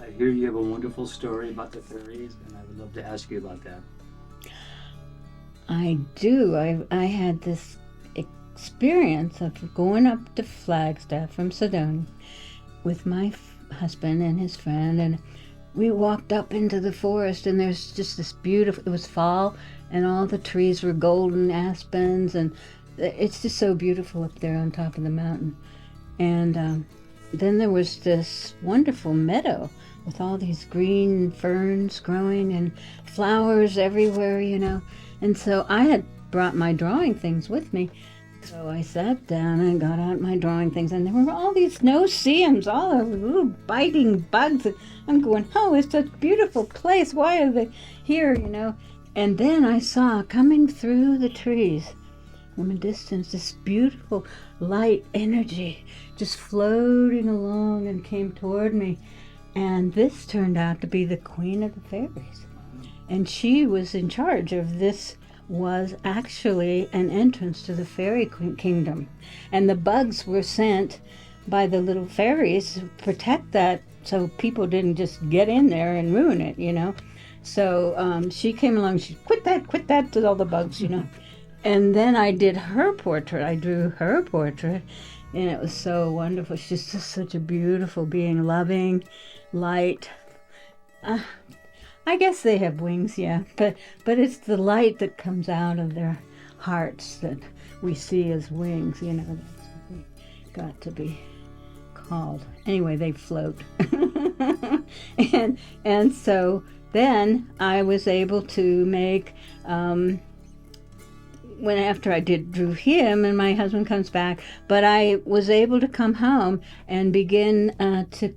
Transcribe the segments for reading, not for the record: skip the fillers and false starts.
I hear you have a wonderful story about the fairies, and I would love to ask you about that. I do. I had this experience of going up to Flagstaff from Sedona with my husband and his friend, and we walked up into the forest, and there's just this beautiful, it was fall, and all the trees were golden aspens, and it's just so beautiful up there on top of the mountain. And then there was this wonderful meadow with all these green ferns growing and flowers everywhere, And so I had brought my drawing things with me. So I sat down and got out my drawing things, and there were all these no-see-ums, all the little biting bugs. I'm going, oh, it's such a beautiful place. Why are they here, And then I saw coming through the trees from a distance this beautiful light energy just floating along and came toward me. And this turned out to be the Queen of the Fairies. And she was in charge of this, was actually an entrance to the fairy kingdom. And the bugs were sent by the little fairies to protect that so people didn't just get in there and ruin it, So she came along, she quit that to all the bugs, And then I did her portrait. I drew her portrait, and it was so wonderful. She's just such a beautiful being, loving, light. I guess they have wings, yeah, but it's the light that comes out of their hearts that we see as wings, That's what they got to be called. Anyway, they float. and so then I was able to make, after I drew him, and my husband comes back, but I was able to come home and begin to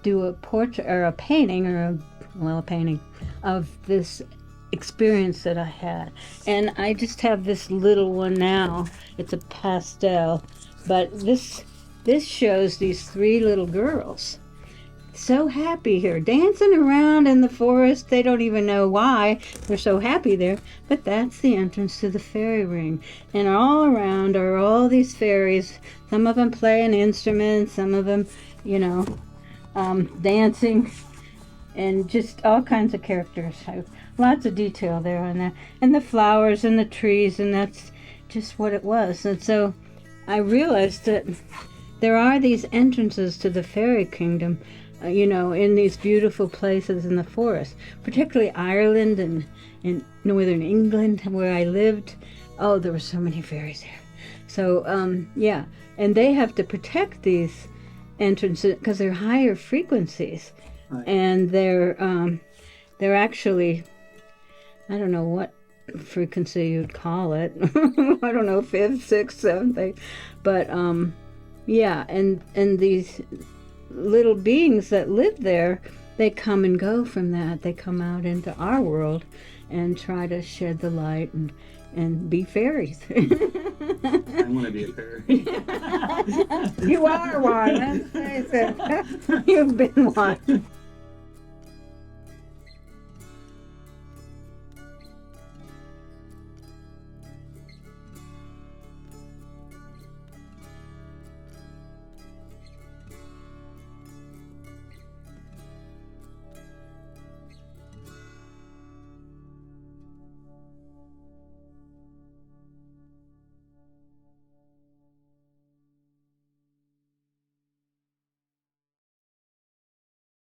do a portrait or a painting a painting of this experience that I had. And I just have this little one now. It's a pastel, but this shows these 3 little girls so happy here, dancing around in the forest. They don't even know why they're so happy there, but that's the entrance to the fairy ring. And all around are all these fairies, some of them playing instruments, some of them, dancing, and just all kinds of characters. Lots of detail there on that. And the flowers and the trees, and that's just what it was. And so I realized that there are these entrances to the fairy kingdom, in these beautiful places in the forest, particularly Ireland and in northern England where I lived. Oh, there were so many fairies there. So, and they have to protect these entrances because they're higher frequencies. Right. And they're actually, I don't know what frequency you'd call it. I don't know, 5th, 6th, 7th, 8th. But, and these little beings that live there, they come and go from that. They come out into our world and try to shed the light and be fairies. I want to be a fairy. You are one. Let's face it. You've been one.